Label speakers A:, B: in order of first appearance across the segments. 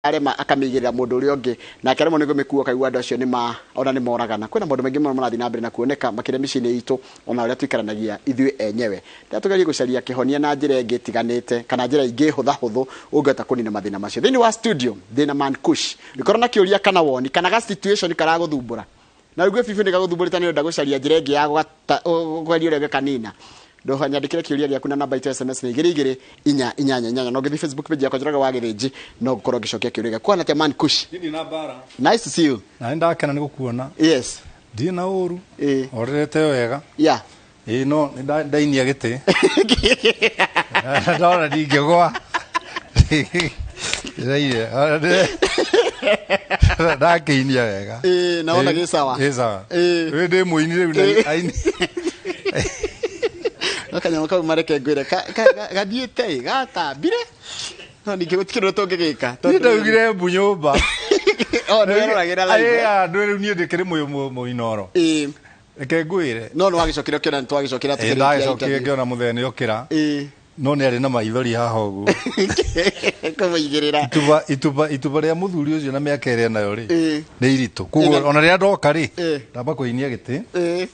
A: arema akamigirira mundu uri ongi na keremo nigo mikuo kaigwa andu acio nima ona ni moragana kwina maundu mengi marathi na mbere na kuoneka makire micini itu ona uria twikaranagia ithui enyewe nda tugerie gucaria kihonia na njira ingi tiganite kana njira ingi huthu ungeta kunina mathina macio thini wa studio thina man kush nikorona kiuria kana woni kana ga situation karaguthumbura na rugwe fifi ni gaguthumburita ni nda gucaria njira ingi ya gweria uria kanina ndo nyandikire kiuria giaku na namba itu SMS ni 22 no githi Facebook page yakwa njiraga wa githiji no gukorwo gicokia kiuria kwa na man kush
B: Nini na bara
A: nice to see you
B: na ndakena ni gukuona
A: yes
B: ndi na uru orete wega
A: yeah
B: no ndainia gite ndora ndingegwa Zaire ndakiinia wega
A: naona gi sawa
B: ndi muinire ndi aini
A: Nakanya maka mareke ngwire gathiete gatambire no ninge gutikiro tongegika
B: ndagire bunyumba
A: ndiragira live
B: ndwire ni ndikire muinoro reke ngwire
A: no wagicokire kira ntwagicokira
B: tukire ngiona muthene ukira no ni ari na maithori haha ugu
A: kumuyigirira
B: ituba ria muthuri ucio na miaka iri nayo ri ni iritu kugo ona ria ndoka ri ndamba kuinia giti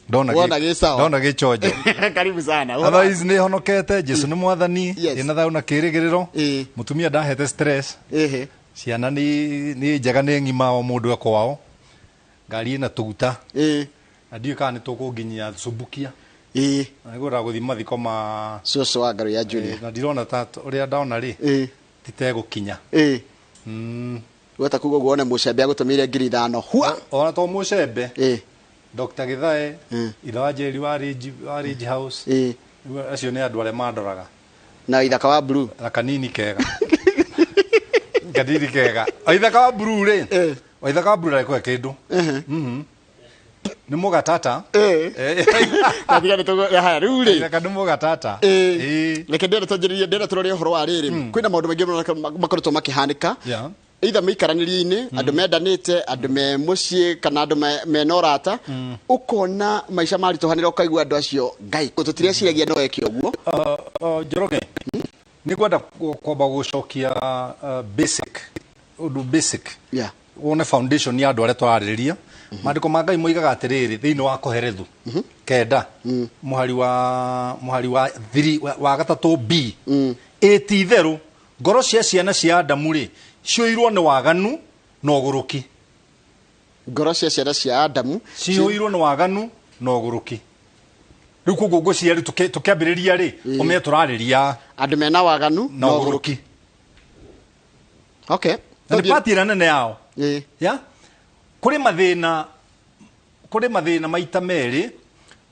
B: ndona gichojo
A: karibu sana
B: otherwise ni honokete Jesu ni mwathani ina thau na kirigiriro mutumia ndahete stress ciana ni njega ni ngima o mundu akwao ngari ina tuguta ndio kana tukunginyia subukia agora guthima thiko ma
A: soso wa ngaru ya junior
B: na ndirona tatu uria ndaona ri titegukinya
A: wata kugo guone mucembe agutumire ngiri 5 hua
B: ona to mucembe Dr. Githae Ilawajeri wa Rage House acio ni andu aria mandoraga
A: na ithaka wa blue
B: kanini kega kadiri kega ithaka wa blue ri ithaka wa blue ri kindu ni mugatata
A: kathia nito haya riu ri
B: ithaka ni mugatata
A: reke ndera tonjiririe ndera turore horo wa riri kwina maundu mengi makoretwo makihanika either meikaranirie-ini andu mendanite andu me mucii kana andu me norata ukona maisha marituhanira ukaigua andu acio ngai tutire ciragia no eke uguo
B: Njoroge ni kwenda kwamba gucokia basic wone foundation ya andu aria twarariria mandiko ma ngai moigaga atiriri thiini wa koherethu kenda muhari wa 3 wa gatatu B etitheru ngoro cia ciana cia Adamu ri cioirwo ni waganu no guruki
A: ngoro cia ciana cia Adamu
B: cioirwo ni waganu no guruki riu kugo ciari tukiambiriria ri ume turariria
A: andu mena waganu no guruki okay
B: ni party na nene yao ya kuri mathina maita meri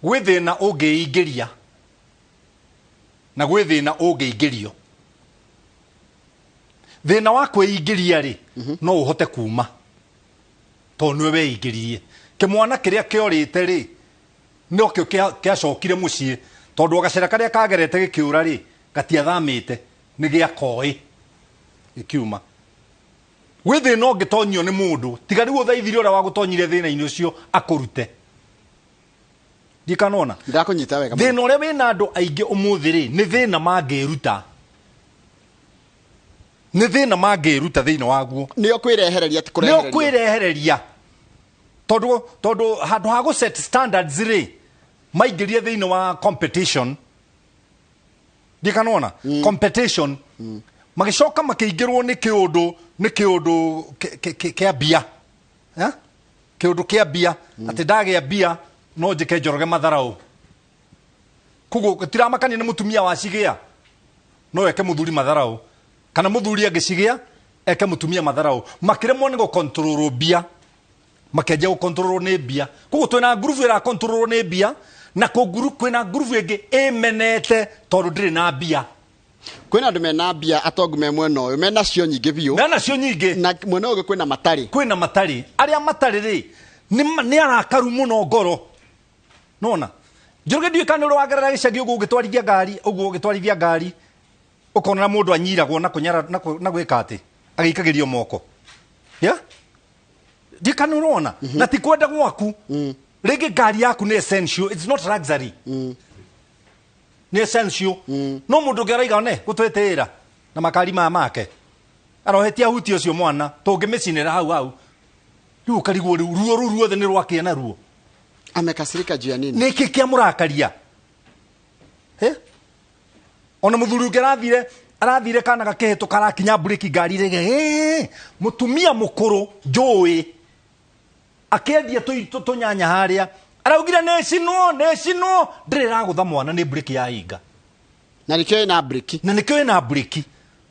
B: gwithina ungiingiria na gwithina ungiingirio thina wa kweingiria ri no uhote kuma to niwe weingiririe kimwana kiria kiorite ri no kio kiacokire mucii tondu gacera karia kagerete gikiura ri gatiathamite ni giakoi gikiuma gwithina ungitonyo ni mundu tiga riu uthaithire ura wa gutonyire thina-ini ucio akurute ndikanona
A: ndakunyita wega
B: thina uria wina andu aingi umuthi ri ni thina mangiruta ni thina mangiruta thina waguo
A: nio kwirehereria ti
B: kurehereria nio kwirehereria tondu handu ha gu set standards ri maingirie thina wa competition ndikanona competition magicoka makiingirwo ni kiundu kia bia kiundu kia bia ati ndagia bia no njike Njoroge matharau kugo tiramakania ni mutumia wa cigia no eke muthuri matharau kana muthuri agicigia eke mutumia matharau makiremwo ni go control bia makenja go control ni bia kugo twina groove ira control ni bia na ko group kwina groove ingi emenete tondu ndiri na bia
A: kwina andu mena bia atongu me mwena uyu mena cio nyingi biu
B: mena cio nyingi
A: na mwena uyu kwina matari
B: aria matari ri ni arakaru muno ngoro nona Njoroge ndiu kana ro wagerera gicagi ugu gitwarithia ngari ugu gitwarithia ngari ukona mundu anyiragwo na kunyara na gwika ati agikagirio moko ya ndikana urona na ti kwenda gwaku rege ngari yaku ni essential, it's not luxury ni essential no mundu ngeraiga ne gutwetera na makari make arohetia huti ucio mwana tungimicinira hau riu karigwo ruo ruothe ni rwake na ruo
A: amekasirika juu ya nini
B: niki kia murakaria ona muthuri unge arathire kana gakeheto karakinya breki ngari rege mutumia mukuru njui akendia tunyanya haria araugire necinwo ndirira gutha mwana ni breki ya hinga
A: na nikio ina breki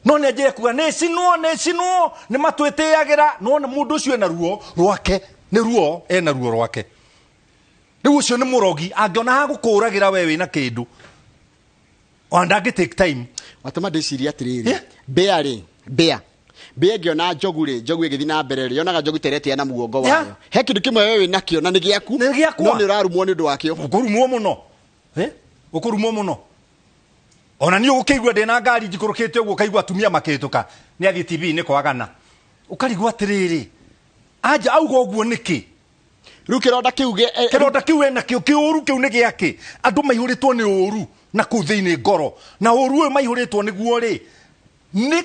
A: no ne je kuga necinwo ni matwitiagira no na mundu ucio ena ruo rwake ni ruo ena ruo rwake riu ucio ni murogi angiona ha gukuragira wewe na kindu wanda take time watama ndiciria atiriri bea ngiona njogu igithi na mbere ri yonaga njogu teretia na mugongo wayo he kindu kimwe wewe nakio na nigiaku no ni urarumwo ni undu wakio ukurumwo muno ona ni ugukeigua ndena ngari njikurukite uguo kaigua atumia makituka ni athie TV ni kwagana ukarigwa atiriri aja auga uguo niki riu kironda kiu nakio kiuru kiu ni giake andu maihuritwo ni uru na kuu thiini ngoro na uru uyu maihuritwo niguo ri ni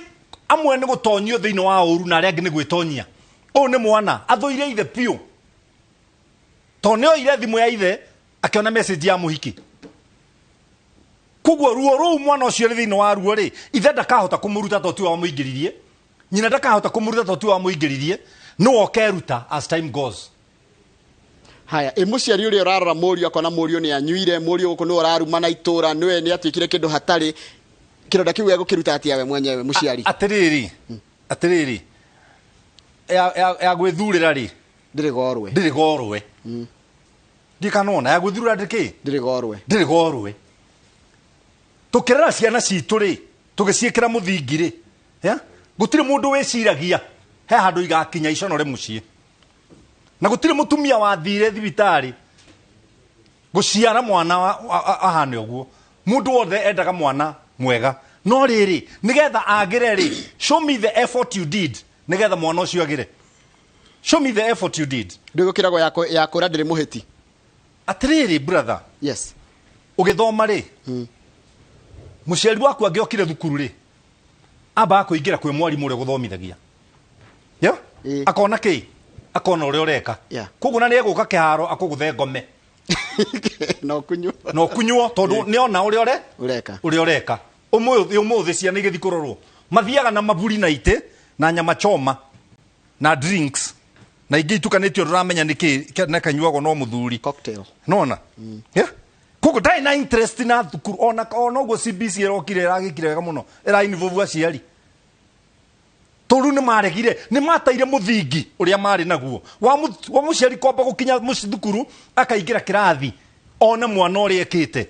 A: amwe ni gutonyio thiini wa uru na aria angi ni gwitonyia u ni mwana athoire ithe piu to ni oire thimu ya ithe akiona message ya muhiki kugwo ruo ru mwana ucio thiini wa ruo ri ithe ndakahota kumuruta to tiwa muingiririe nyina ndakahota kumuruta to tiwa muingiririe no okeruta as time goes. Haya emuciari uri urarora muri akona muri ni anyuire muri uko no uraruma na itura niwe ni atikire kindu hatari kironda kiu ego kiruta atia we mwenyewe muciari atiriri ya gwithurira ri ndiri gorwe ndikanona ya gwithurira ndiki ndiri gorwe tukirera ciana citu ri tugiciikira muthingiri gutire mundu wiciragia he handu igakinya iconore mucii na gutire mutumia wathire thibitari guciara mwana ahane uguo mundu wothe endaga mwana mwega no riri nigetha agire ri show me the effort you did nigetha mwana ucio agire show me the effort you did ndigukirago yako ndiri muhiti atiriri brother yes ugithoma ri muciari waku angiokire thukuru ri amba akuingira kwi mwarimu uri guthomithagia akona ki akona uri ureka kugu ni eguka kiharo akuguthe ngome no kunywo tondu ni ona uri ureka umuthi ciana igithi kurorwo mathiaga na maburi na ite na nyama choma na drinks na ingi itukanitio ruramenya niki na kanyuago no muthuri cocktail nona kugu dai na interest na thukuru ona ugo CBC erokire ragikire wega muno era involve aciari toru ni maregire ni mataire muthingi uria mari naguo wa muciari komba gukinya mucithukuru akaingira kirathi ona mwana uri ekite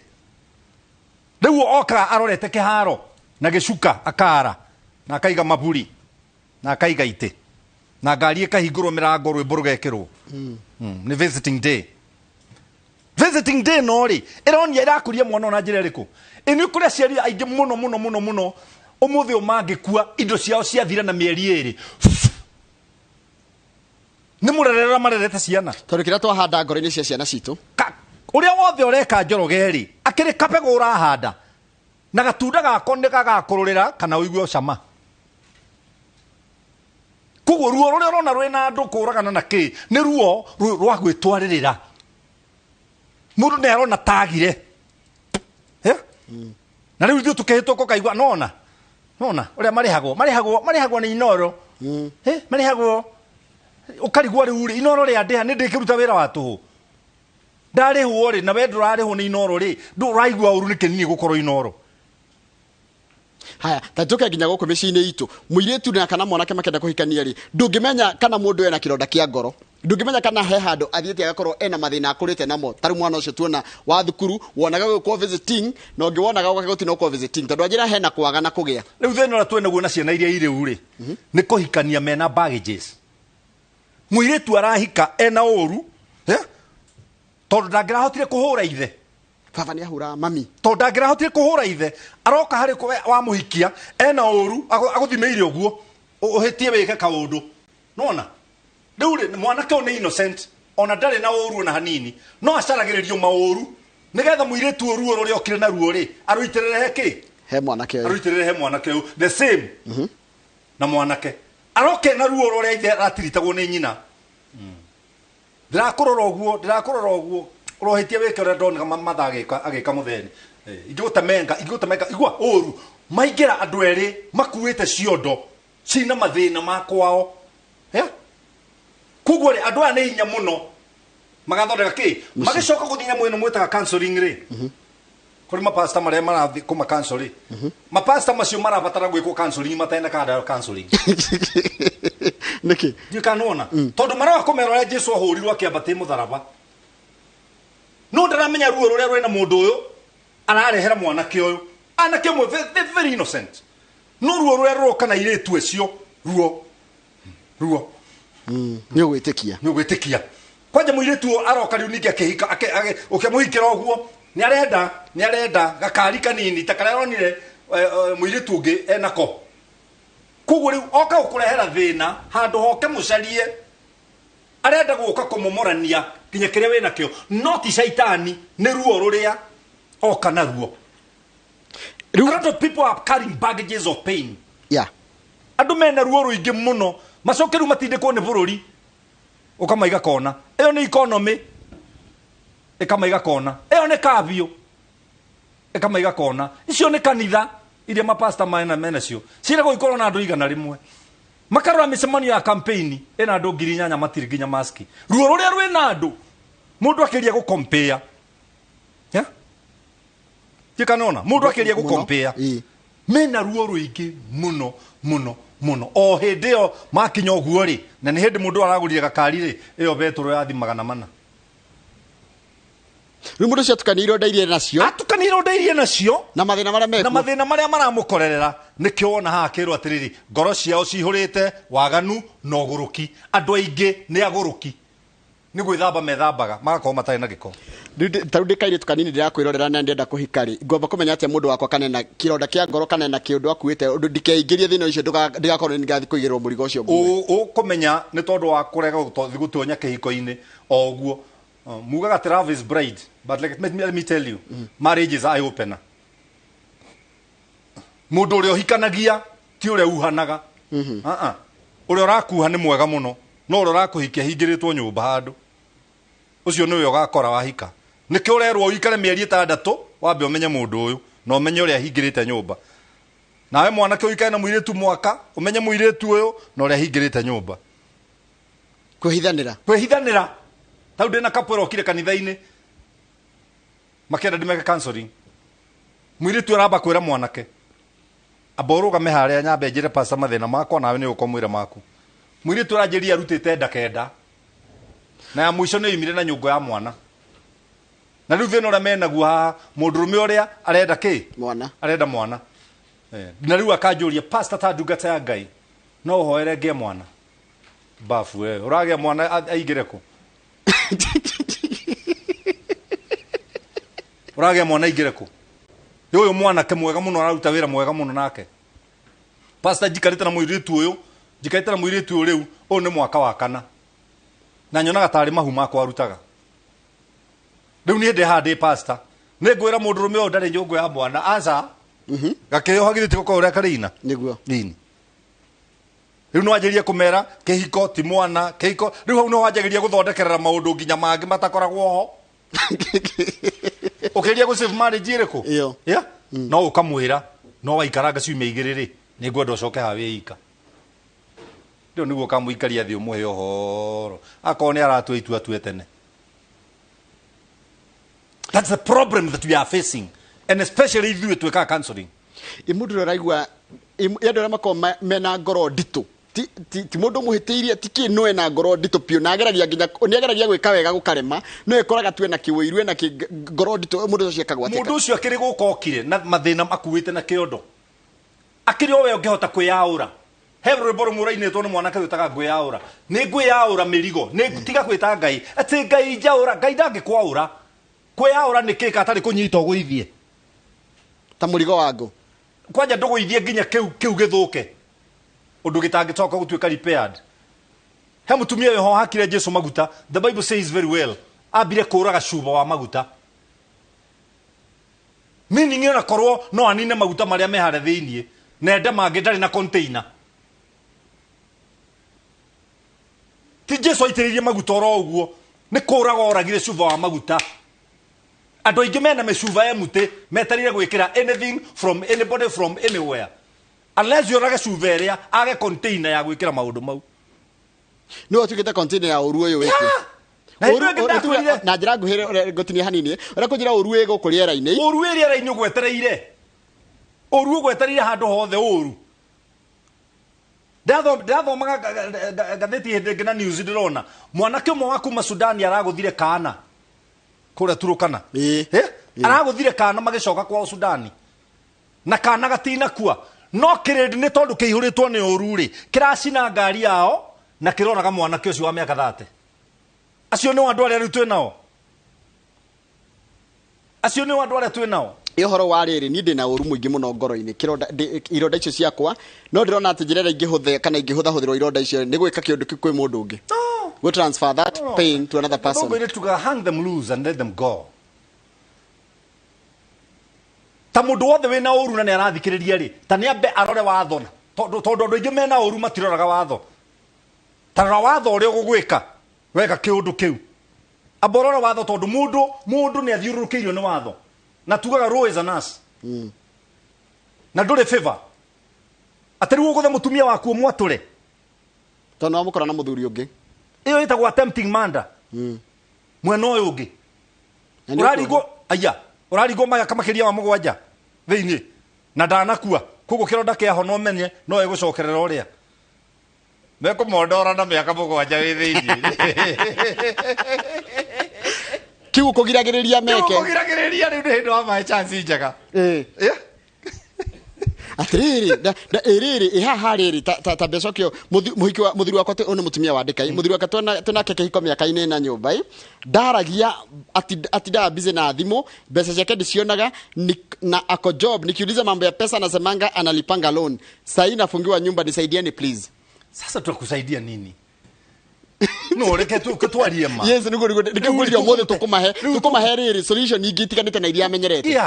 A: riu oka arorete kiharo na gicuka akara na akaiga maburi na akaiga ite na ngari ikahingurwo mirango rwimbo rugekirwo ni visiting day no ri ironia irakuria mwana ona njira iriku ini kuria ciari aingi muno umuthi umangikua indo ciao ciathira na mieri iri ni murerera marerete ciana tondu kira twahanda ngoro-ini cia ciana citu uria wothe ureka njorogeri akiri kapego urahanda na gatunda gako ni gagakururira kana uigue ucama kuguo ruo ruria urona rwina andu kuragana na ki ni ruo rwa gwitwaririra mundu ni arona tagire na riu ithuĩ tukihitũka kaigua nona uria marihagwo ni inoro marihagwo ukarigwa riu ri inoro ria ndeha ni ndikiruta wira wa tuhu ndarihwo ri na we ndurarihwo ni inoro ri nduraigua uru ni kinini gukorwo inoro. Haya tatuke nginya guku micini itu muiretu na kana mwanake makenda kuhikania ri ndungimenya kana mundu ena kironda kia ngoro ndungimenya kana he handu athiete agakorwo ena mathina akurite namo tari mwana ucio tuona wa thukuru wonaga go visiting no ngiwonaga gutina go visiting tondu ajira hena kwaga na kugia riu thena twene guo na ciana iria iri uri ni kuhikania mena baggages muiretu arahika ena uru tondu ndangirahotire kuhura ithe baba ni ahura mami tondu ndangirahotire kuhura ithe aroka hari wa muhikia ena uru aguthimeire uguo uhitie wike kaundu nona riu mwanake one innocent ona ndari na uru na hanini no acaragiririo mauru nigetha muiretu ruo ruria okire na ruo ri aruitirire he mwanake the same
B: na mwanake aroke na ruo rore ithe atiritagwo ni nyina ndirakurora oguo urohitie weke ore ndona mathage agika mutheni igutamenga igua oru maingira andu eri makuite ciondo cina mathina makwao kuguo ri andu aya ni hinya muno magathondeka ki magicoka guthinya mwena mwetaga counseling ri kuri mapasta maria marathi kuma counseling mapasta macio marabatara gwikwo counseling matena kada counseling
A: niki
B: ndikanona tondu marawa komera ria Jesu ahurirwo akiambate mutharaba no ndaramenya ruo ruria rwena mundu uyu ararehera mwanake uyu anake mwe very innocent no ruo ruria ruroka na iretu ecio ruo
A: ni ugwitikia kwanja muiretu aroka riu ningi akihika ukimuhikira oguo ni arenda gakari kanini takaronire muiretu ungi enako kuguo riu oka ukurehera thina handu hoke mucarie arenda guka kumomorania kinya kiria wena kio no ti shaitani ni ruo ruria oka na ruo. A lot of people are carrying baggages of pain. Andu mena ruo ruingi muno macokeru matindikwo ni bururi ukamaiga kona iyo ni economy ikamaiga kona iyo ni kabio ikamaiga kona icio ni kanitha iria mapasta mena cio cirego ikorwo na andu igana rimwe makarora micemanio ya campaign ena andu 8,000 matiri nginya maski ruo ruria rwina andu mundu akiria gu compare tikanona mundu akiria gu compare mena ruo ruingi muno o hindi yo makinya oguo ri na ni hindi mundu aragurire gakari ri iyo beturo yathi 400 mundu cio atukanirwo ndairie nacio
B: na mathina maria maramukorerera nikio wona ha akirwo atiriri ngoro ciao cihurite waganu na uguruki andu aingi ni aguruki ni gwithamba methambaga magakorwo matari na giko
A: taru ndikaire tukanini ndirakwirorera na ndenda kuhikari ngomba kumenya atia mundu wakwa kanena kironda kia ngoro kanena kiundu akuite undu ndikeingirie thina ucio ndigakorwo ni ngathi kuigirwo murigo ucio
B: ukumenya ni tondu wa kurega gutonya kihiko-ini oguo mugaga Travis bride but let me tell you marriage is eye opener mundu uria uhikanagia ti uria uhanaga uria urakuha ni mwega muno no uria urakuhikia hingiritwo nyumba handu ucio niwe ugakora wahika nikio urerwo uikare mieri 6 wambe umenye mundu uyu na umenye uria hingirite nyumba nawe mwanake uikare na muiretu mwaka umenye muiretu uyu na uria hingirite nyumba kwihithanira tau ndina kapwera okire kanitha-ini makenda ndimeke counseling muiretu aramba kwira mwanake aboruga meharia nyambe njire pasta mathina makwa nawe ni ukomwira maku muiretu aranjiria arutite ndakenda na ya mwisho ni imire na nyungu ya mwana na riu thina uria menaguo haha mundurume uria arenda ki arenda mwana na riu akanjuria pasta ta ndungata ya Ngai no hoere ngie mwana bafu uragia mwana aingire ku uragia mwana aingire ku uyu mwanake mwega muno araruta wira mwega muno nake pasta jikarite na muiritu uyu jikarite na muiritu riu uyu ni mwaka wa 4 na nyonaga tari mahu makwa arutaga riu ni ndi pasta ni ngwira mundurume uyu ndari nyungu ya mwana aza gakeo hagithite ko uria karina
A: niguo
B: nini riu no anjirie kumera kihiko ti mwana kihiko riu hau no anjirie guthondekerera maundu nginya mangi matakoragwo ho ukiria gu save marriage iriku no ukamwira no waikaranga ciumia 2 ri ni ngwenda ucoke hawe ika ndio niguo kamuikaria thi umuhe uhoro akone aratu itua tene. That's the problem that we are facing, and especially if you to counseling
A: imundu raigwa yandu ra mako mena ngoro nditu ti mundu muhitiirie ti kinu ena ngoro nditu pio na ageragia nginya ni ageragia gwika wega gukarema no ekoraga tu ena kiwirwe na ngoro nditu mundu ucio akagwa
B: mundu ucio akiri gukokire na mathina makuite na kiondo akiri owe ungehota kwiyaura hebro boro murainetwo ni mwanake witaga ngwiyaura ni ngwiyaura mirigo ni tiga kwita Ngai ati Ngai njaura Ngai ndangikwaura kwiyaura ni kika atari kunyita guithie
A: ta murigo wangu
B: kwanja nduguithie nginya kiu githuke undu gitangitoka gutuika repaired he mutumia yo hakire Jesu maguta the Bible says very well abire kuraga cuba wa maguta meaning ina korwo no anine maguta maria mehare thiinie na ende mangi ndari na container ti Jesu aitiririe maguta oro uguo ni kuraga oragire cuba wa maguta ando ingi mena mecuba ya muti metarire gwikira anything from anybody from anywhere unless yorage cuba iria age container ya gwikira maundu mau
A: no tukita container ya oruo yo weke na njira nguhire gotinia hanini ora kunjira oruo ego kuri era-ini
B: oruo era-ini gwetereire oruo gwetereire handu hothe oru ndathomaga gatheti hindi ngina news ndirona mwanake umwe wa kuma Sudan araguthire kana kuria Turukana araguthire kana magicoka kwa Sudan na kana gatina kwa no kirindi ni tondu kiihuritwo ni ururi kiracina ngari yao na kironaga mwanake ucio wa miaka 30 acio ni andu aria twĩ nao acio ni andu aria twĩ nao
A: ihoro wa riri ni ndina uru muingi muno ngoro-ini ironda icio ciakwa no ndirona ati njira ingihuthe kana ingihuthahuthirwo ironda icio ni gwika kiundu kwi mundu ungi go transfer that pain to another person.
B: Don't to hang them loose and let them go. Ta mundu wothe wina uru na ni arathikiriria ri ta ni ambe arore watho tondu andu ingi mena uru matiroraga watho tarora watho uria gugwika weka kiundu kiu aborore watho tondu mundu ni athiururukiirio ni watho na tugaga roho is an us na ndure favor atari uguthe mutumia waku mwature
A: tondu amukora na muthuri ungi
B: iyo itagwo attempting murder mwena uyu ungi urarigo maya kamakiria wa mugwanja thiini na ndanakua kugo kironda kiaho no menye no igucokerera uria mekumondora na miaka mugwanja wi thiini
A: kiu kugiragiriria meke
B: kugiragiriria ni hindu wa my chance njega
A: atiriri iriri ihaha riri ta becokio muhiki wa muthuri wakwa one mutumia wa Ndikai muthuri wakwa tunake kihiko miaka-ini na nyumba ndaragia ati da busy na thimu pesa zake ndicionaga na ako job nikiuliza mambo ya pesa anasemanga analipanga loan sasa nafungiwa nyumba nisaidieni please.
B: Sasa tutakusaidia nini? No reke tu kutwarie ma
A: yes nikuguria mothe tukumahe riri solution ingitikanite na iria amenyerete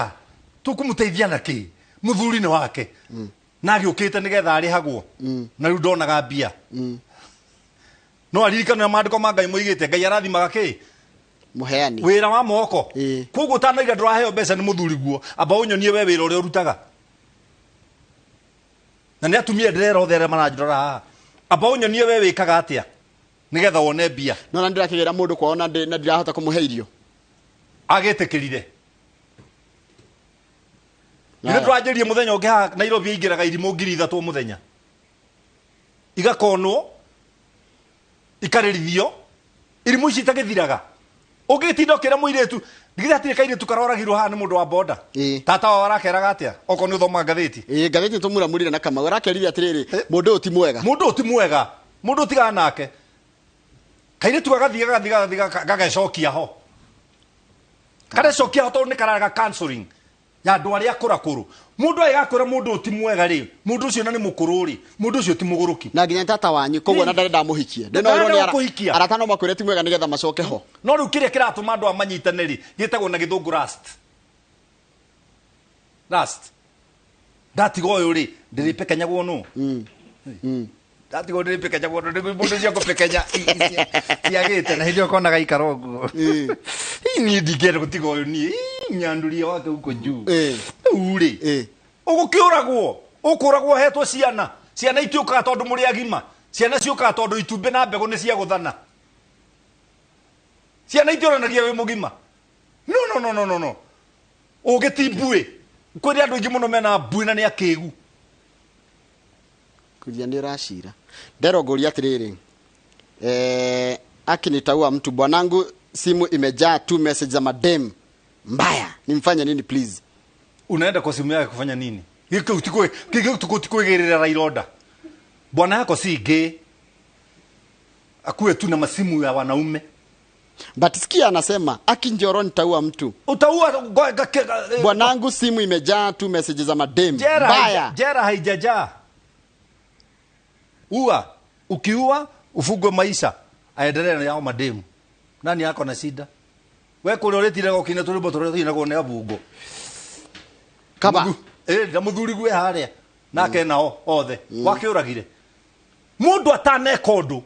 B: tukumuteithia na ki muthuri ni wake na agiukite nigetha arihagwo na riu ndonaga mbia no aririkana mandiko mangai muigite ngai arathimaga ki
A: muheani
B: wira wa moko kugu tanaiga nduraheo mbeca ni muthuri guo amba unyonie we wira uria urutaga na ni atumia ndirera othere maranjirora amba unyonie we wikaga atia nigetha wone mbia
A: no na ndirakigira mundu kwao na ndirahota kumuhe irio
B: agetekirire Nĩ twanjĩrie muthenya ũngĩ ha Nairobi ingĩraga irimũ 3,000 muthenya igakonwo ikarĩrithio irimũ ici itagĩthiraga ũngĩtinda ũkĩra mũirĩtu ndigire atĩ kairĩtu karoragirwo haha nĩ mũndũ wa boda tata wao arakeraga atĩa okorwo nĩ ũthoma ngathĩti
A: ngathĩti tũmũramũrire na Kamau arakerire atĩrĩrĩ mũndũ ũyũ ti mwega mũndũ ũtigaga nake kairĩtu gagathiĩ gagacokia ho karecokia ho tondũ nĩ karaga counseling ya andu aria akurakuru mundu ayakura mundu ti mwega ri mundu ucio na ni mukuru ri mundu ucio ti muguruki na nginya tata wanyu koguo na ndarenda muhikie ndino ni aratano makwire ti mwega nigetha macoke ho
B: no riu kiria kiratuma andu amanyitane ri gitagwo na githungu last ndatigo uyu ri ndiripekanyagwo no ndatigo ndiripekanyagwo no mundu cia kupekanya ciagite na hindio konaga ikaroguo ni ndigere gutigo uyu ni nyanduria wake uko juu uri ukuragwo hetwo ciana itiukaga tondu muri agima ciana ciukaga tondu itumbe na mbegu ni cia guthana ciana itionanagia wi mugima no ugitimbue kwiri andu ingi muno mena mbui na ni akigu
A: kuria ni rashira nderogoria atiriri akinitaua mtu bwanangu simu imejaa tu message za madem mbaya nimfanye nini please
B: unaenda kwa simu yake kufanya nini tukikuigerera iroda bwana yako si gay akuwe tu na masimu ya wanaume
A: but sikia anasema akinjoro nitaua mtu
B: utaua
A: bwanangu simu imejaa tu messages za madem mbaya
B: jera haijajaa ukiua ufugwe maisha aendelee na yao mademu nani yako na shida we kule uretire gokina turimbo turetire go ne bungo
A: kaba
B: da muthuri gwe haria nake nao othe wakiuragire mundu atane kondu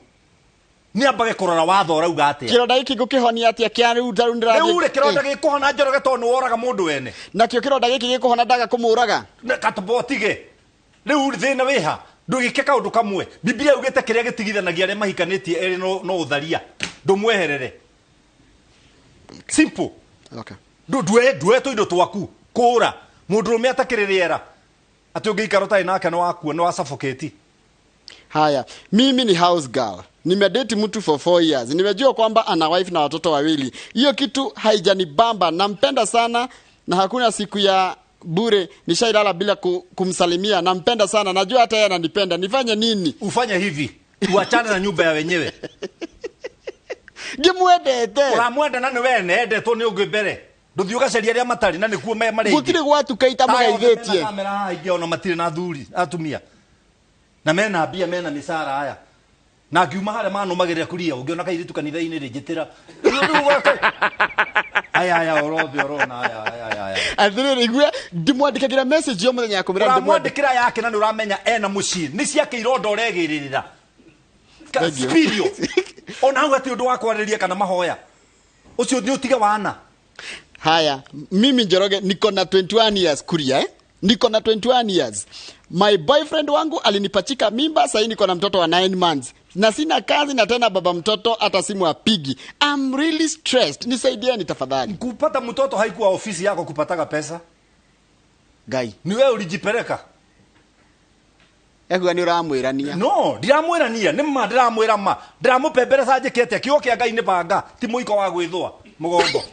B: ni ambage kurora watho rauga atia
A: kironda giki ngukihonia atia kia riu ndaru ndirathi
B: riu kironda gikuhona Njoroge tonu woraga mundu wene
A: nakio kironda giki gikuhona ndaga kumuraga
B: katubotige riu thina wiha ndugike kaundu kamwe Biblia yugite kiria gitigithanagia aria mahikanitie eri no utharia ndumweherere simple
A: okay
B: ndue to indo twaku kura mundu rume atakiririera ati ungiikara tai nake no waku no suffocate.
A: Haya, mimi ni house girl. Nimedate mtu for 4 years. Nimejua kwamba ana wife na watoto wawili. Hiyo kitu haijanibamba. Nampenda sana na hakuna siku ya bure nishailala bila kumsalimia. Nampenda sana. Najua hata yeye ananipenda. Nifanye nini?
B: Ufanye hivi. Uachane na nyumba ya wenyewe.
A: Ngimwendete.
B: Uramwenda nani wene ende to ni ungibere. Nduthiuga caria ria matari na nikuo me maregi.
A: Gutire gwatu kaita mugeithitie.
B: Kamera ingi ona matire na thuri atumia. Na mena bia mena misara haya. Na ngiuma hare mano mageria kuria ungiona kairitu kanitha-ini rinjitira. Aya orothe orona aya.
A: Athire rigwe ndimwandikagira message yo muthenya kumira
B: ndimwandikira yake na nuramenya ena mucii ni ciake irondo uregiririra. Spirio. Ona hau ati undu wa kwariria kana mahoya. Ucio ni utige wana.
A: Haya, mimi Njoroge niko na 21 years kuria Niko na 21 years. My boyfriend wangu alinipachika mimba, sasa niko na mtoto wa 9 months. Na sina kazi na tena baba mtoto hata simu apigi. I'm really stressed. Nisaidieni tafadhali.
B: Kupata mtoto haikuwa ofisi yako kupataga pesa.
A: Gai.
B: Ni wewe ulijipeleka.
A: Ego ni uramwirania.
B: No, ndiramwirania, ni ma ndiramwira ma. Ndiramupembeleza njikete kiugo kia Ngai ni banga, ti muiko wa gwithwa mugongo.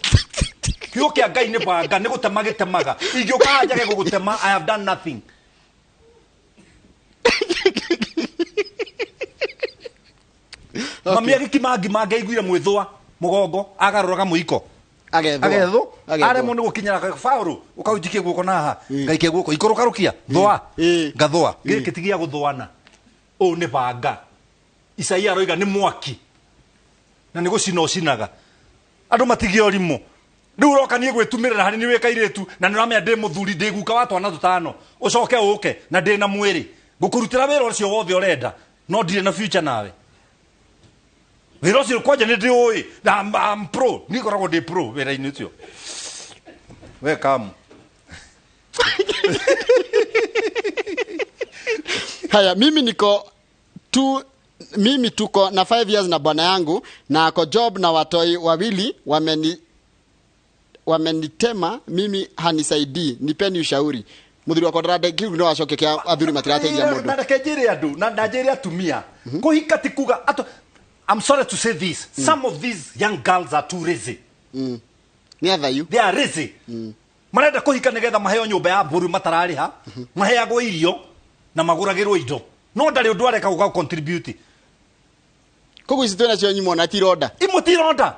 B: Kiugo kia Ngai ni banga, ni gutemagitemaga. Ingioka njage gugutema, I have done nothing. Okay. Mami agikimagi mangeiguire mwithwa mugongo agaruraga muiko agethwo are mundu gukinyira Paulo ukaujikie guko naha ngaikie guko ikurukarukia thwa ngathwa gikitigia guthwana o ne banga Isaia roiga ni mwaki na ni gucina cinaga andu matigio rimo riu roka nie gwetumirira hari ni wekairetu na niramenya ndi muthuri ndi guka wa twana tutano ucoke uke na ndi na mwiri ngukurutira wira ucio wothe urenda no ndire na future nawe. Virosi kwaje ni ndioi I'm pro niko rago de pro vera inutio welcome.
A: Haya, mimi tuko na 5 years na bwana yangu na ako job na watoi wawili wamenitema mimi hanisaidii, nipeni ushauri. Muthuri wa kontrade kiu no acoke kia athuri matirateithia mundu
B: na ndakejire andu na ndajeria atumia kuhika tikuga ato. I'm sorry to say this. Some of these young girls are too lazy.
A: They
B: are lazy. Marenda kuhika nigetha maheo nyumba ya mburu matarariha, maheagwo irio na maguragirwo indo. No ndari undu areka guka contribute.
A: Koguo ici twena cio nyimo na tironda.
B: Imwe tironda.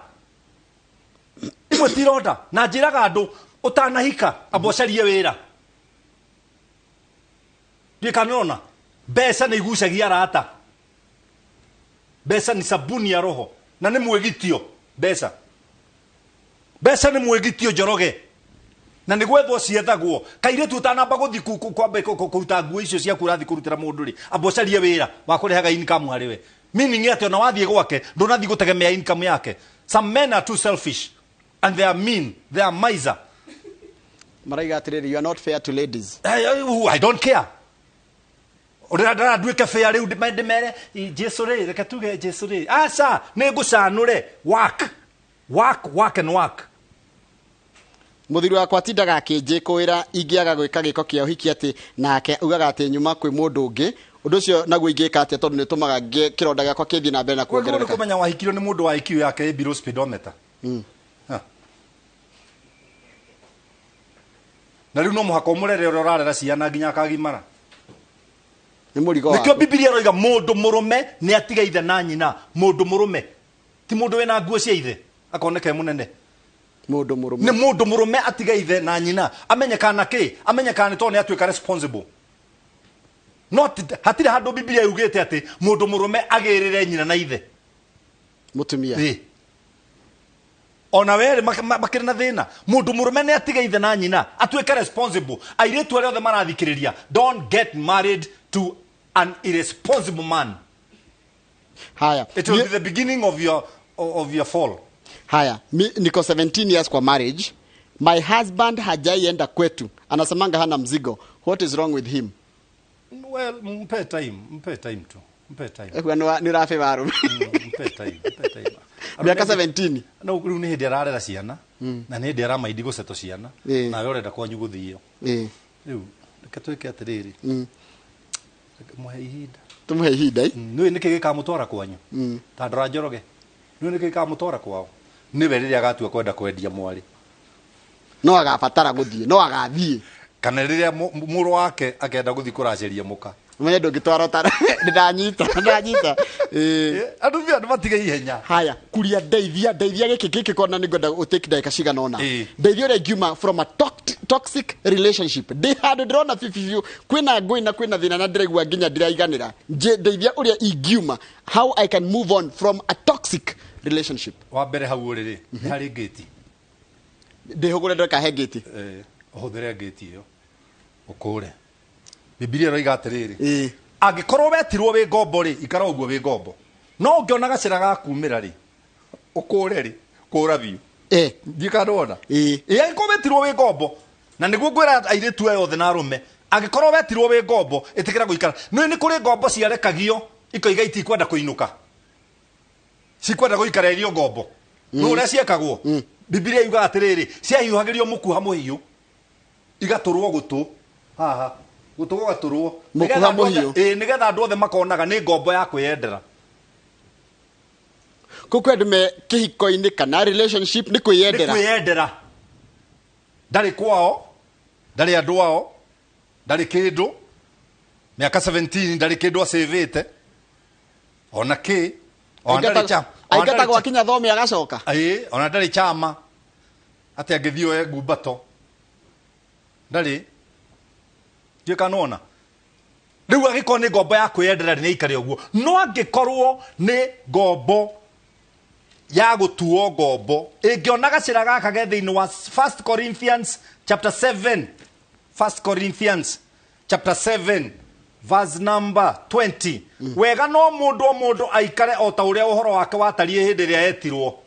B: Na njiraga andu utanahika abocarie wira. Ndikanona. Mbeca ni igucagia arata. Besa ni sabuni ya roho na ni mwegitio besa ni mwegitio Njoroge na ni gwethwo ciethagwo kairitu utanamba guthi kwambe kuruta nguo icio cia kurathi kurutira mundu ri abocarie wira wa kurihaga income hariwe meaning ati ona wathie gwake ndunathi gutegemea income yake. Some men are too selfish and they are mean, they are miser.
A: Maraiga atiriri, you are not fair to ladies.
B: I don't care. Ora duike fair riu ndimere Jesu ri reka tuge Jesu ri aca ni ngucanure work and work.
A: Muthiri wakwa tindaga akinjikuira ingiaga gwika giko kia uhiki ati nake ugaga ati nyuma kwi mundu ungi undu ucio naguo ingika ati tondu ni tumaga kironda giakwa kithii na mbere na kuongerereka.
B: Wewe kumenya wahikiro ni mundu wa IQ yake below speedometer. Na riu no muhaka umurere uri urarera ciana nginya akagimara. Nikio Biblia roiga mundu murume ni atiga ithe na nyina. Mundu murume ti mundu wena nguo cia ithe akoneke munene.
A: Mundu murume
B: ni mundu murume atiga ithe na nyina amenyekana ki amenyekana to ni atuika responsible. Not hatire handu Biblia yugite ati mundu murume agirire nyina na ithe
A: mutumia.
B: Ona were makiri na thina mundu murume ni atiga ithe na nyina atuika responsible. Airetu aria othe marathikiriria, don't get married to an irresponsible man.
A: Haya.
B: It will be the beginning of your fall.
A: Haya, niko 17 years kwa marriage. My husband hajaienda kwetu. Anasemanga hana mzigo. What is wrong with him?
B: Well, mpe time tu. Mpe time.
A: Kwa ni rafi waru.
B: Mpe time.
A: Miaka 17.
B: No, riu ni hindi ararera ciana. Na ni hindi aramaidi guceto ciana. Na we urenda kwanyu guthio. Riu reke twike atiriri. Muhe ihinda.
A: Tumuhe ihinda.
B: Nĩ niki gikamutwara kwanyu. Ta ndora Njoroge. Nĩ niki gikamutwara kwao. Ni we riria agatua kwenda kwendia mwari.
A: No agabatara guthie, no agathie.
B: Kana riria muru wake akenda guthi kuraceria muka.
A: Mwenye ndungitwara tara ndanyita.
B: Andu matige ihenya.
A: Haya, kuria ndeithia giki kona ni ngoda utake ndagika cigana ona. Ndeithia uri ngiuma from a toxic relationship. Ndi handu ndirona fifiu kwina ngui na kwina thina na ndiregua nginya ndiraiganira. Ndeithia uri ingiuma how I can move on from a toxic relationship.
B: Wa mbere hau uriri ni hari gate.
A: Ndihugure ndoka he gate.
B: Uhuthere gate iyo. Ukure. Biblia roiga atiriri. Angikorwo wetirwo wi ngombo ri ikara uguo wi ngombo. No ungiona gacira gakumira ri. Ukure ri. Kura biu. Ndikadona. Angikorwo wetirwo wi ngombo na niguo ngwira airitu ayo othe na arume. Angikorwo wetirwo wi ngombo itikira guikara. No ni kuri ngombo ciarekagio ikoiga itikwenda kuinuka. Cikwenda guikara irio ngombo. No uria ciekagwo. Biblia yuga atiriri ciahiuhagirio mukuha muhiu igaturwo gutu haha gutugo gaturwo
A: mukuha muhiu
B: nigetha andu othe makonaga ni ngombo ya kwiyendera
A: kukwendume kihiko-ini kana relationship ni kwiyendera
B: ndari kwao ndari andu ao ndari kindu miaka 17 ndari kindu acivite ona ki
A: aigata gwa kinya thomi agacoka
B: ona ndari chama ati angithio ngumbato ndari kanona riu agikorwo ni ngombo ya kwiyendera ni ikare uguo no angikorwo ni ngombo ya gutuo ngombo ingiona gacira gaka ge thiini wa 1 Corinthians chapter 7 1 Corinthians chapter 7 verse number 20 wega no mundu aikare o ta uria uhoro wake watarie hindi ria etirwo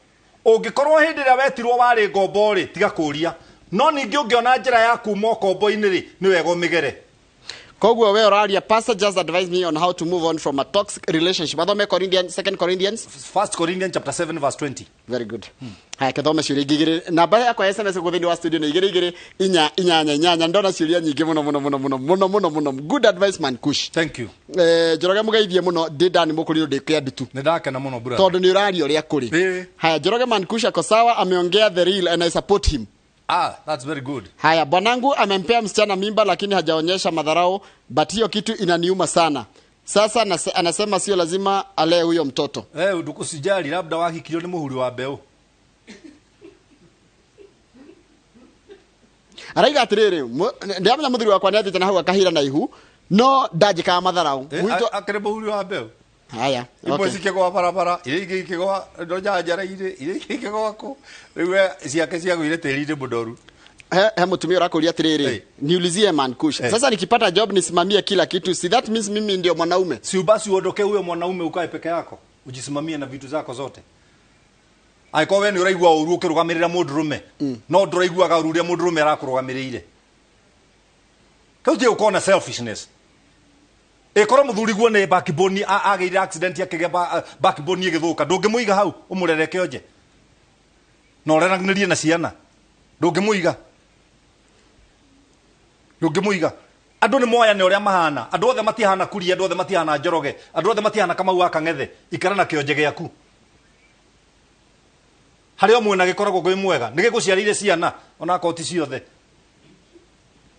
B: ungikorwo hindi ria wetirwo wari ngombo ri tiga kuria no ningi ungiona njira ya kuma kombo-ini ri ni wega umigere
A: koguo we oraria pastor just advise me on how to move on from a toxic relationship. Athome Corinthians 2 Corinthians
B: 1 Corinthians chapter 7 verse 20.
A: Very good. Haya kathome ciuria igigiri namba yakwa SMS ku thini wa studio ni igiri inyanya ndona ciuria nyingi muno. Good advice man Kush.
B: Thank you.
A: Njoroge mugeithie muno ndani mukuriru ndikia nditu.
B: Ndakena muno brother.
A: Tondu ni uraria uria kuri. Haya Njoroge man Kush ako sawa ameongea the real and I support him.
B: That's very good.
A: Haya bwanangu amempea msichana mimba lakini hajaonyesha madharau but hiyo kitu inaniuma sana. Sasa anasema sio lazima alee huyo mtoto.
B: Udukusijali labda wakikilio ni muhuri wa mbeu.
A: Araiga atiriri ndiamenya muthuri wakwa ni athite na hau akahira na ihu no ndajika madharau.
B: Akere muhuri wa mbeu.
A: Haya.
B: Imwe cikegwa barabara ile ingi ikegwa ndoja njara ile ikegwa ko riwe ciake ciagwire tiri mudoru.
A: He mutumia urakuria atiriri niulizie man Kush. Sasa nikipata job nisimamie kila kitu. Si that means mimi ndio mwanaume.
B: Si basi uondoke huyo mwanaume ukae peke yako. Ujisimamie na vitu zako zote. Aiko we ni uraigwa uru ukirugamirira mundurume. No nduraigwa ga ururia mundurume arakurugamirire. Kauje ukona selfishness. Ekoro muthuri guo ni backbone ageire accident yakige backbone igithuka ndungimuiga hau umurereke oje no reranirie na ciana ndungimuiga andu ni moya ni uria mahana andu othe matihana kuria andu othe matihana Njoroge andu othe matihana Kamau Akang'ethe ikara na kionje giaku hario mwena gikoragwo gwi mwega ni giguciarire ciana ona koti ciothe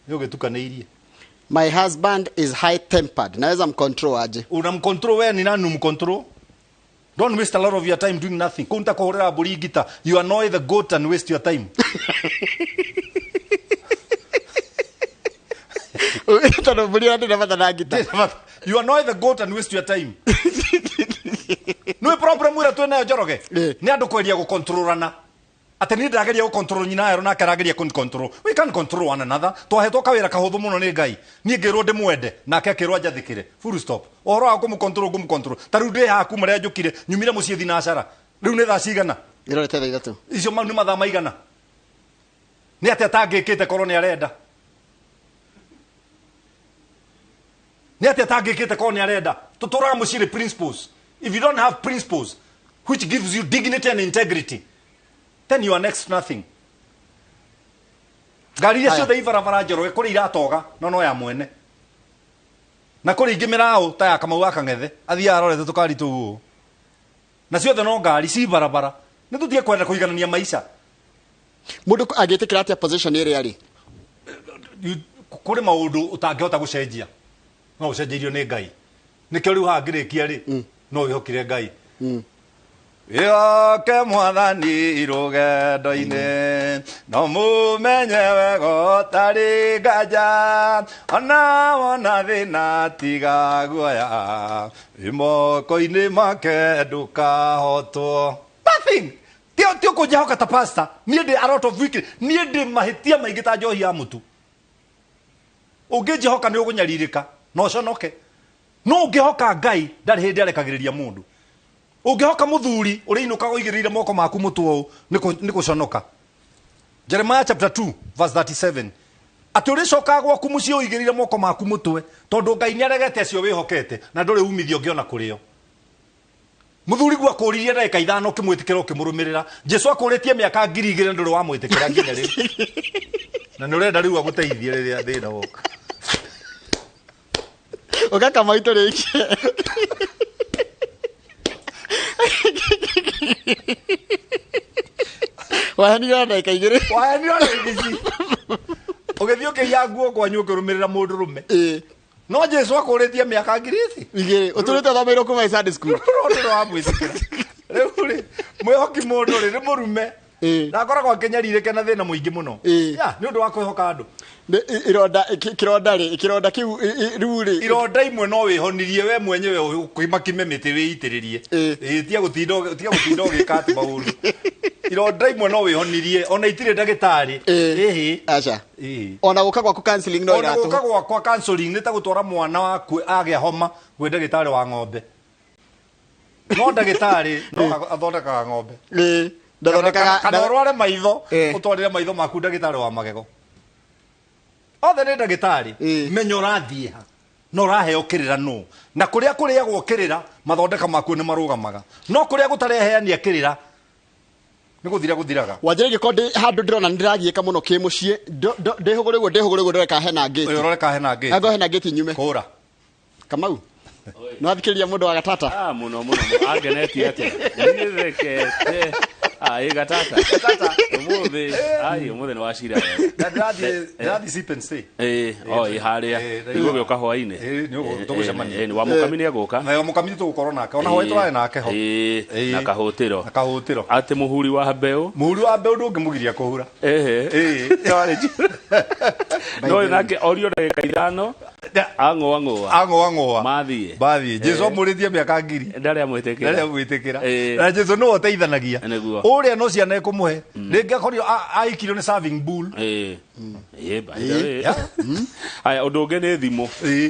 B: yo gitukaneirie.
A: My husband is high tempered. Naweza mcontrol aje?
B: Unamcontrol wewe ni nani umcontrol? Don't waste a lot of your time doing nothing. Kunta kuhorera buri gita. You annoy the goat and waste your time. You annoy the goat and waste your time. No problem ura tu nayo Njoroge. Ni andu kweria gukontrolana. ate ni ndageria ku control nyina ero na karageria ku control. We can control one another. Twahetwo kawira kahuthu muno ni Ngai. Nie ngirwo ndimwende nake akirwo njathikire. Full stop. Ohoro wa ku control. Taru ndi haku maria njukire nyumire mucie thinacara. Riu ni thaa cigana?
A: Irorete thaa ithatu.
B: Icio mau ni mathaa maigana. Ni ate atangikite korwo ni arenda. Ni ate atangikite korwo ni arenda. Tuturaga mucire principles. If you don't have principles which gives you dignity and integrity, then you are next to nothing. Ngari iria ciothe ibarabara njoroge kuri iratoga no ya mwene. Na kuri ingi mirao ta ya Kamau Akang'ethe athia arorete tukari tu. Na ciothe no ngari ci barabara. Ni tutie kwenda kuiganania maisha.
A: Mundu agitikira atia position iri ari.
B: Kuri maundu utangihota gucenjia. No ucenjirio ni Ngai. Nikio riu hangirikia ri no ihokire Ngai. Yoke mwathani irugendo-ini no mumenye wega tari ngaja ona wona thina tiga guoya imoko-ini make ndukahotwo. Nothing. Tio kujahoka ta pastor. Nie ndi a lot of week. Nie ndi mahitia maingi ta njohi ya mutu. Ungijihoka ni ugunyaririka no conoke. No ungihoka Ngai ndari hindi arekagiriria mundu. Ungihoka muthuri uri inuka uigirire moko maku mutu ni kuconoka. Jeremiah chapter 2 verse 37. Ati uri coka gwaku mucie uigirire moko maku mutwe tondu Ngai ni aregete acio wihokete na nduri umithio ngiona kurio. Muthuri gwa kuririe ndagika ithano kimwitikira ukimurumirira. Jesu akuritie miaka 2000 nduri wa mwitikira nginya ri. Na nurenda riu aguteithie riria thina woka.
A: Ukaka maito riki. Wahanira ndagika igiri.
B: Wahanira ndagika ici. Ugithio kiya nguo kwanyu ukirumirira mundu rume. No Jesu akuritie miaka 2000
A: igiri. Uturite thomeirwo kuma Sunday school.
B: Ndo wa mwitikira. Riu ri mwihoki mundu ri murume. Na akoragwo akenyaririke na thina muingi muno. Ya ni undu wa kwihoka andu. Ironda kiu riu ri. Ironda imwe no wihonirie we mwenyewe ukimaki miti wiitiririe. Tia gutindo gikati mauru. Ironda imwe no wihonirie ona itire ndagitari.
A: Acha. Ona guka gwaku counseling no iratu.
B: Ona guka gwa counseling ni ta gutwara mwana waku agia homa gwe ndagitari wa ng'ombe. No ndagitari no athondeka ng'ombe.
A: Ndathondekaga
B: kana urware maitho utwarire maitho maku ndagitari wa magego. Othe ni ndagitari menyo rathie ha no raheo kirira no na kuria kuriagwo kirira mathondeka maku ni marugamaga no kuria gutareheania kirira ni guthiraga
A: wanjire gikondi handu ndirona ndiragieka muno kimucie ndihugurigwo ndireka hena gate
B: uyo roreka hena gate
A: ago hena gate nyume
B: kura
A: Kamau no athikiria mundu wa gatata
C: muno ageneti ate nirekete gatata umuthi ni wacira
B: ndathi sipense
C: haria igwo gioka hwaine ni wa mukamini aguka
B: na mukamini tugukorwo nake ona hwaito wae nake ho
C: na kahutiro ati muhuri wa mbeu ndungimugiria kuhura no nake orio ndagika ithano ang'oa mathie
B: Jesu amuritie miaka 2000
C: ndari amwitikira
B: na Jesu no oteithanagia uria no ciana ikumuhe ringi akorio aikirio ni serving bull
C: aya undu ungi ni thimu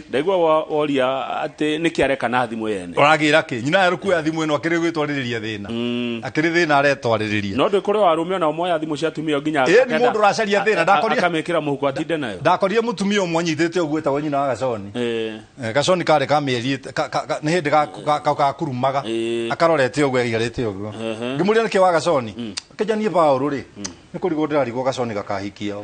C: ndaigua woria ati niki areka na thimu yene
B: uragira ki nyina yarukuya thimu ino akiri gwitwaririria thina akiri thina aretwaririria
C: no ndikore warumia na moya thimu cia tumia nginya
B: ni mundu racaria thina ndakoria
C: akamikira muhuko atinde nayo
B: ndakoria mutumia umwe anyitite ugweta we nyina wa Gaconi Gaconi kare kamieri ni hindi gakurumaga akarorete ugwe igarite ugwo ngimuria niki wa Gaconi akijanie Paulo ri ni kurigo ndirarigwo Gaconi gakahikia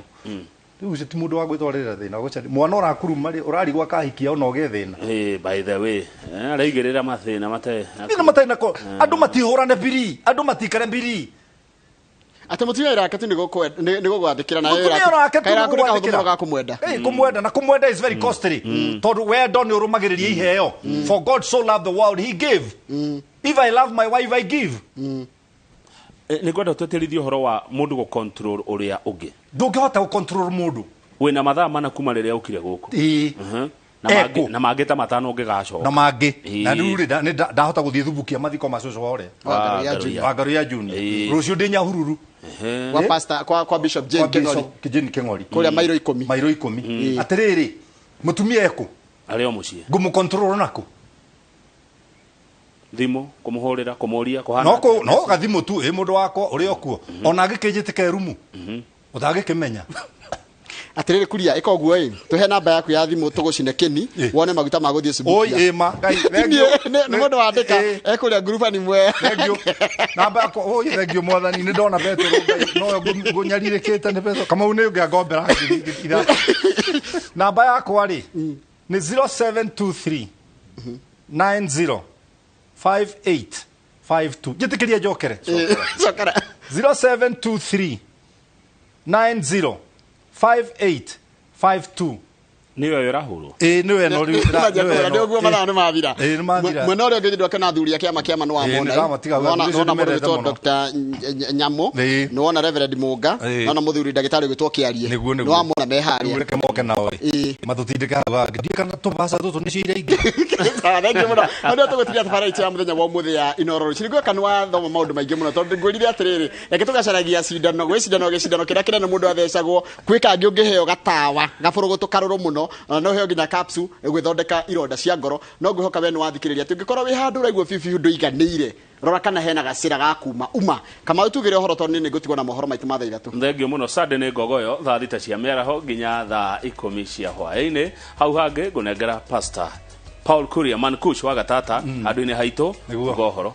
B: riu ti mundu wa gwitwarira thina gucari mwana urakuruma ri urarigwo kahikia ona uge thina
C: by the way araigirira mathina mate
B: nako andu matihurane biri andu matikare biri
A: ate mutumia irake tu nigo gwathikira na irake kaira kuri kahuthumo ga kumwenda
B: kumwenda na kumwenda is very costly tondu we ndoni urumagiriria iheo for God so loved the world he gave if I love my wife I give
C: ni gwenda tweterithio horo wa mundu go control uria ungi
B: ndungihota go control mundu
C: wina mathaa mana kuma riria ukire guku na mangĩ ta matano ũngĩgacoka
B: na mangĩ na rĩu ndahota gũthiĩ thubukia mathiko macucu ore Wangaru ya Junior rũciũ ndĩ Nyahururu
A: kwa pastor kwa Bishop Jane
B: Kĩng'ori
A: kũrĩa mairo 10
B: atĩrĩrĩ mũtumia ekũ
C: arĩ o mũciĩ
B: ngũmũkontrol nakũ
C: thimũ kũmũhũrĩra kũmũria
B: no gathimũ tu mũndũ wakwa ũrĩ okuo ona angĩkĩnjĩtĩka rumu ũtangĩkĩmenya
A: atiriri kuria ika guo tuhe namba yaku ya thimu tugucine kini wone maguta ma guthie subukia
B: oi ma ngai
A: ni mundu wandika ekuria grupa ni mwe
B: thengio namba yako oi thengio mwathani ni ndona Petro no ngunyarirekete ni Petro kama une ungiagombera namba yako ari ni 0723 90 5852 jitikiria jokere
A: sokara
B: 0723 90 5852
C: niwe irahurwo
B: niwe no
A: ndio guo mathano mavira
B: mavira
A: mwena uri ngithindwa kana thuri akiama kiama no amona nona mundu gitwo Dr. Nyamo nona Reverend Munga nona muthuri ndagitari gitwo Kiarie no amona meharia
B: ureke moke nawe mathutindika haba ndio kana tubasa tutu ni cira ingi
A: thank muno ndio tugutiria tafara icha muthenya wa muthi ya inororo cirigwe kanwa thoma maundu maingi muno tondu ngwirire atiriri reke tugacaragia cindano gicindano kiria kinene mundu athecagwo kwika ngi ungiheo gatawa gaburugu tukaruru muno no heo nginya capsule gwithondeka ironda cia ngoro no ngwihoka we ni wathikiriria tungikorwo wi handu raigwo fifi hundu iganire rora kana hena gacira gakuma kama utugire horo toni ni gutigwo na mohoro maitu matha ithatu
C: thengio muno Sunday ni ngogoyo thaa thita cia mĩaraho nginya thaa 10 cia hwaĩ-inĩ hau hangĩ ngunengera Pastor Paul Kuria Mankush wa Gatata handũ-inĩ haitũ ngohoro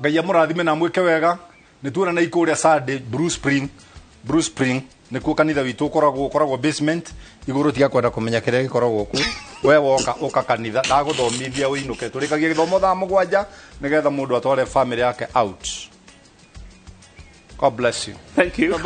B: ngai amũrathime na mwĩke wega nĩ tuona na ikuria Sunday Bruce Spring nĩ kuo kanitha witũ ũkoragwo basement igũrũ tiga kwenda kũmenya kĩrĩa gĩkoragwo kuo we woka ũka kanitha ndagũthomithia ũinũke tũrĩkagie gĩthomo thaa 7 nĩgetha mũndũ atware family yake out. God bless you.
C: Thank you.